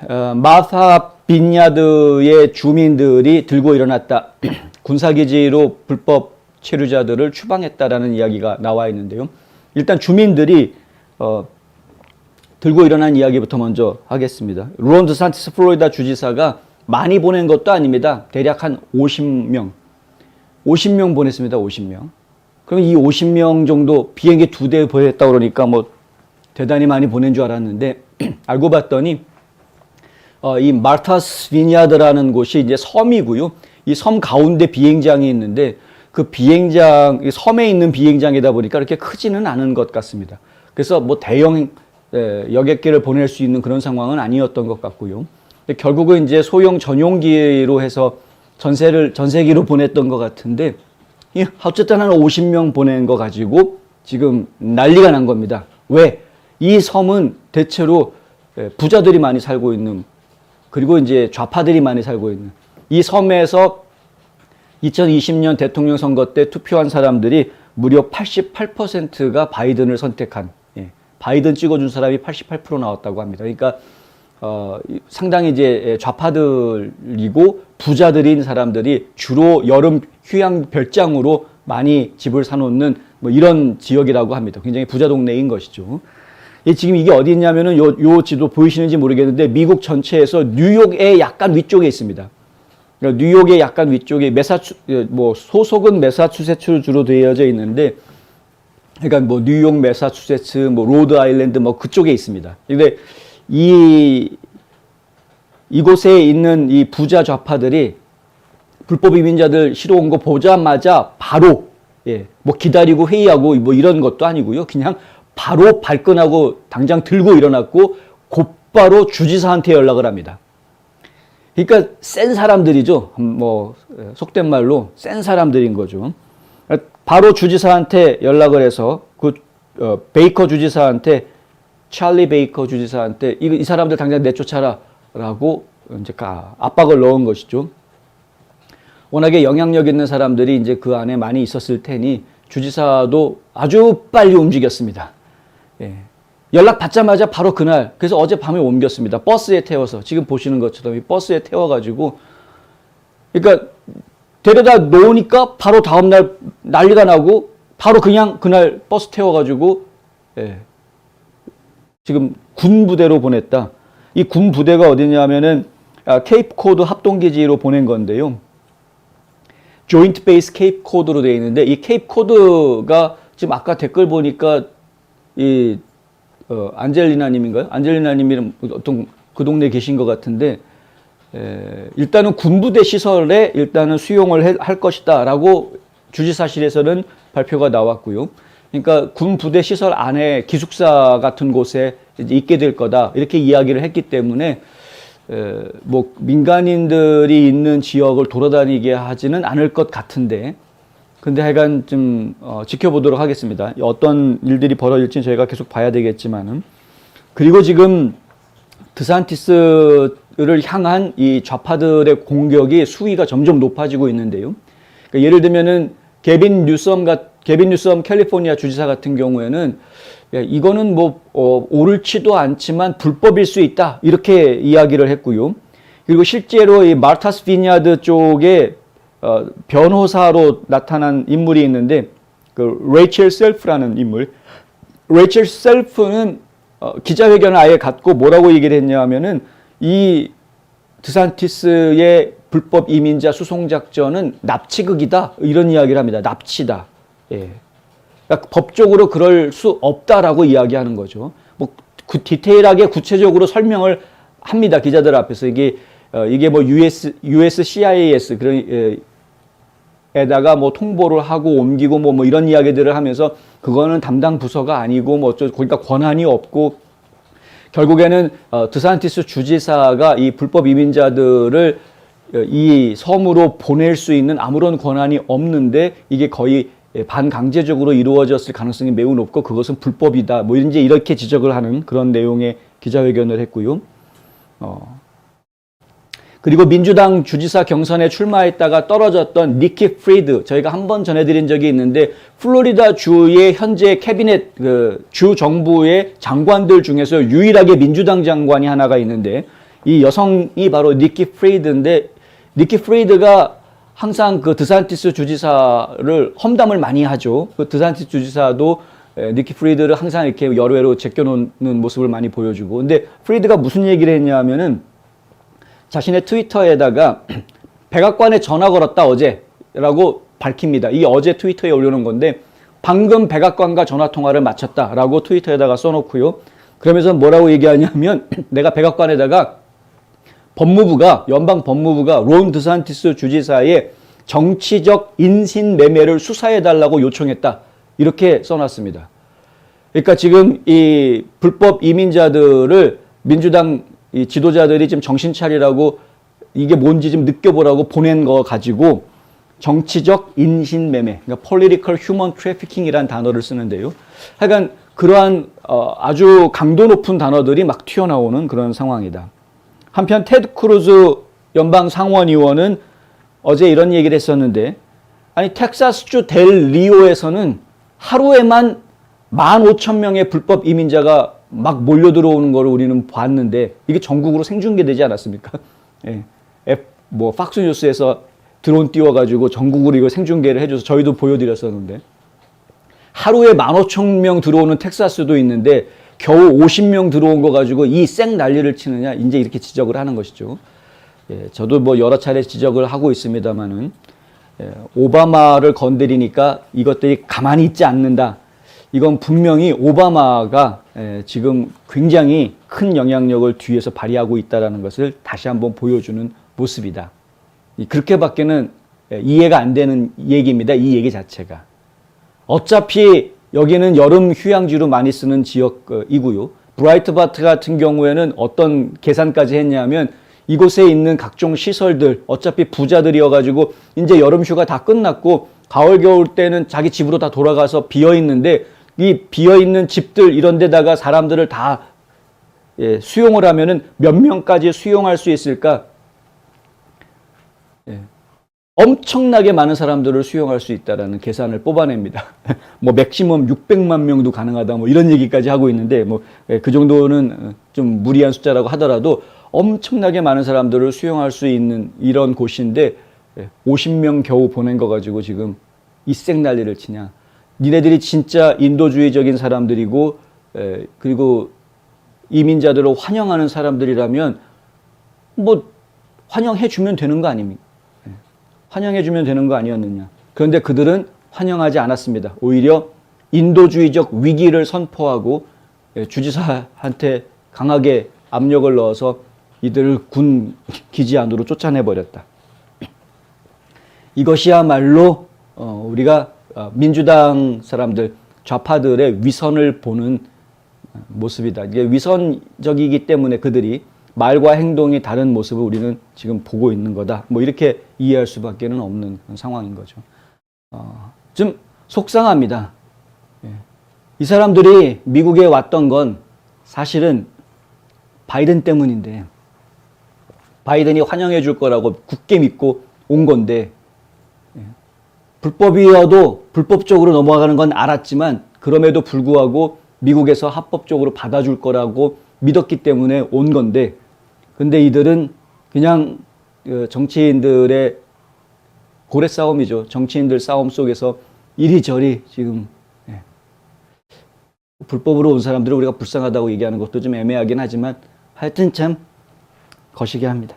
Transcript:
마타 빈야드의 주민들이 들고 일어났다. 군사기지로 불법 체류자들을 추방했다라는 이야기가 나와 있는데요. 일단 주민들이 들고 일어난 이야기부터 먼저 하겠습니다. 론 드산티스 플로리다 주지사가 많이 보낸 것도 아닙니다. 대략 한 50명 보냈습니다. 50명. 그럼 이 50명 정도 비행기 2대 보냈다고 그러니까 뭐 대단히 많이 보낸 줄 알았는데 알고 봤더니 이 마르타스 비냐드라는 곳이 이제 섬이고요. 이 섬 가운데 비행장이 있는데 그 비행장, 섬에 있는 비행장이다 보니까 그렇게 크지는 않은 것 같습니다. 그래서 뭐 대형 여객기를 보낼 수 있는 그런 상황은 아니었던 것 같고요. 결국은 이제 소형 전용기로 해서 전세기로 보냈던 것 같은데, 어쨌든 한 50명 보낸 거 가지고 지금 난리가 난 겁니다. 왜? 이 섬은 대체로 부자들이 많이 살고 있는, 그리고 이제 좌파들이 많이 살고 있는 이 섬에서 2020년 대통령 선거 때 투표한 사람들이 무려 88%가 바이든을 선택한, 바이든 찍어준 사람이 88% 나왔다고 합니다. 그러니까 상당히 이제 좌파들이고 부자들인 사람들이 주로 여름 휴양 별장으로 많이 집을 사놓는 뭐 이런 지역이라고 합니다. 굉장히 부자 동네인 것이죠. 지금 이게 어디 있냐면은 요 지도 보이시는지 모르겠는데 미국 전체에서 뉴욕의 약간 위쪽에 있습니다. 그러니까 뉴욕의 약간 위쪽에 소속은 매사추세츠로 주로 되어져 있는데, 그러니까 뭐 뉴욕, 매사추세츠, 뭐 로드 아일랜드 뭐 그쪽에 있습니다. 근데 이곳에 있는 이 부자 좌파들이 불법 이민자들 실어 온 거 보자마자 바로 뭐 기다리고 회의하고 뭐 이런 것도 아니고요. 그냥 바로 발끈하고 당장 들고 일어났고 곧바로 주지사한테 연락을 합니다. 그러니까 센 사람들이죠. 뭐 속된 말로 센 사람들인 거죠. 바로 주지사한테 연락을 해서 베이커 주지사한테, 찰리 베이커 주지사한테 이 사람들 당장 내쫓아라라고 이제 압박을 넣은 것이죠. 워낙에 영향력 있는 사람들이 이제 그 안에 많이 있었을 테니 주지사도 아주 빨리 움직였습니다. 연락 받자마자 바로 그날, 그래서 어젯밤에 옮겼습니다. 버스에 태워서, 지금 보시는 것처럼 이 버스에 태워가지고, 그러니까 데려다 놓으니까 바로 다음날 난리가 나고 바로 그냥 그날 버스 태워가지고 지금 군 부대로 보냈다. 이 군 부대가 어디냐면은 케이프 코드 합동기지로 보낸 건데요. 조인트 베이스 케이프 코드로 되어 있는데, 이 케이프 코드가 지금 아까 댓글 보니까 안젤리나님인가요? 안젤리나님이 어떤 그 동네에 계신 것 같은데, 일단은 군부대 시설에 일단은 수용을 할 것이다라고 주지사실에서는 발표가 나왔고요. 그러니까 군부대 시설 안에 기숙사 같은 곳에 이제 있게 될 거다 이렇게 이야기를 했기 때문에 뭐 민간인들이 있는 지역을 돌아다니게 하지는 않을 것 같은데, 근데 하여간 좀 지켜보도록 하겠습니다. 어떤 일들이 벌어질지는 저희가 계속 봐야 되겠지만은. 그리고 지금 드산티스를 향한 이 좌파들의 공격이 수위가 점점 높아지고 있는데요. 그러니까 예를 들면은 게빈 뉴섬 캘리포니아 주지사 같은 경우에는 이거는 뭐 옳지도 않지만 불법일 수 있다 이렇게 이야기를 했고요. 그리고 실제로 이 마르타스 비냐드 쪽에 변호사로 나타난 인물이 있는데, 그 레이첼 셀프라는 인물. 레이첼 셀프는 기자회견을 아예 갖고 뭐라고 얘기를 했냐면은 이 드산티스의 불법 이민자 수송 작전은 납치극이다 이런 이야기를 합니다. 납치다. 그러니까 법적으로 그럴 수 없다라고 이야기하는 거죠. 뭐 디테일하게 구체적으로 설명을 합니다. 기자들 앞에서 이게 뭐 USCIS 그런 에다가 뭐 통보를 하고 옮기고 뭐 이런 이야기들을 하면서 그거는 담당 부서가 아니고 뭐 그러니까 권한이 없고, 결국에는 드산티스 주지사가 이 불법 이민자들을 이 섬으로 보낼 수 있는 아무런 권한이 없는데 이게 거의 반강제적으로 이루어졌을 가능성이 매우 높고 그것은 불법이다. 뭐 이제 이렇게 지적을 하는 그런 내용의 기자회견을 했고요. 그리고 민주당 주지사 경선에 출마했다가 떨어졌던 니키 프리드, 저희가 한번 전해드린 적이 있는데, 플로리다 주의 현재 캐비넷 주 정부의 장관들 중에서 유일하게 민주당 장관이 하나가 있는데, 이 여성이 바로 니키 프리드인데, 니키 프리드가 항상 그 드산티스 주지사를 험담을 많이 하죠. 그 드산티스 주지사도 니키 프리드를 항상 이렇게 여러 회로 제껴놓는 모습을 많이 보여주고. 근데 프리드가 무슨 얘기를 했냐 하면은 자신의 트위터에다가 백악관에 전화 걸었다 어제라고 밝힙니다. 이 어제 트위터에 올려놓은 건데 방금 백악관과 전화 통화를 마쳤다라고 트위터에다가 써놓고요. 그러면서 뭐라고 얘기하냐면 내가 백악관에다가 연방 법무부가 론 드산티스 주지사의 정치적 인신매매를 수사해달라고 요청했다. 이렇게 써놨습니다. 그러니까 지금 이 불법 이민자들을 민주당 이 지도자들이 지금 정신 차리라고 이게 뭔지 좀 느껴보라고 보낸 거 가지고 정치적 인신매매, 그러니까 political human trafficking이라는 단어를 쓰는데요. 하여간 그러한 아주 강도 높은 단어들이 막 튀어나오는 그런 상황이다. 한편 테드 크루즈 연방 상원의원은 어제 이런 얘기를 했었는데, 아니 텍사스주 델 리오에서는 하루에만 15,000명의 불법 이민자가 막 몰려 들어오는 걸 우리는 봤는데 이게 전국으로 생중계되지 않았습니까? 예. 팍스뉴스에서 드론 띄워가지고 전국으로 이거 생중계를 해줘서 저희도 보여드렸었는데, 하루에 15,000명 들어오는 텍사스도 있는데 겨우 50명 들어온 거 가지고 이 쌩 난리를 치느냐, 이제 이렇게 지적을 하는 것이죠. 예, 저도 뭐 여러 차례 지적을 하고 있습니다만은, 오바마를 건드리니까 이것들이 가만히 있지 않는다. 이건 분명히 오바마가 지금 굉장히 큰 영향력을 뒤에서 발휘하고 있다는 것을 다시 한번 보여주는 모습이다. 그렇게밖에는 이해가 안 되는 얘기입니다. 이 얘기 자체가. 어차피 여기는 여름 휴양지로 많이 쓰는 지역이고요. 브라이트바트 같은 경우에는 어떤 계산까지 했냐면 이곳에 있는 각종 시설들, 어차피 부자들이어가지고 이제 여름 휴가 다 끝났고 가을 겨울 때는 자기 집으로 다 돌아가서 비어 있는데, 이 비어 있는 집들 이런 데다가 사람들을 다 수용을 하면은 몇 명까지 수용할 수 있을까? 엄청나게 많은 사람들을 수용할 수 있다라는 계산을 뽑아냅니다. 뭐 맥시멈 600만 명도 가능하다, 뭐 이런 얘기까지 하고 있는데, 뭐 그 정도는 좀 무리한 숫자라고 하더라도 엄청나게 많은 사람들을 수용할 수 있는 이런 곳인데 50명 겨우 보낸 거 가지고 지금 이 쌩난리를 치냐. 니네들이 진짜 인도주의적인 사람들이고 그리고 이민자들을 환영하는 사람들이라면 뭐 환영해 주면 되는 거 아닙니까? 환영해 주면 되는 거 아니었느냐. 그런데 그들은 환영하지 않았습니다. 오히려 인도주의적 위기를 선포하고 주지사한테 강하게 압력을 넣어서 이들을 군 기지 안으로 쫓아내버렸다. 이것이야말로 우리가 민주당 사람들, 좌파들의 위선을 보는 모습이다. 이게 위선적이기 때문에 그들이 말과 행동이 다른 모습을 우리는 지금 보고 있는 거다. 뭐 이렇게 이해할 수밖에 없는 상황인 거죠. 좀 속상합니다. 이 사람들이 미국에 왔던 건 사실은 바이든 때문인데, 바이든이 환영해 줄 거라고 굳게 믿고 온 건데, 불법이어도 불법적으로 넘어가는 건 알았지만 그럼에도 불구하고 미국에서 합법적으로 받아줄 거라고 믿었기 때문에 온 건데, 근데 이들은 그냥 정치인들의 고래 싸움이죠. 정치인들 싸움 속에서 이리저리 지금 불법으로 온 사람들을 우리가 불쌍하다고 얘기하는 것도 좀 애매하긴 하지만 하여튼 참 거시기 합니다.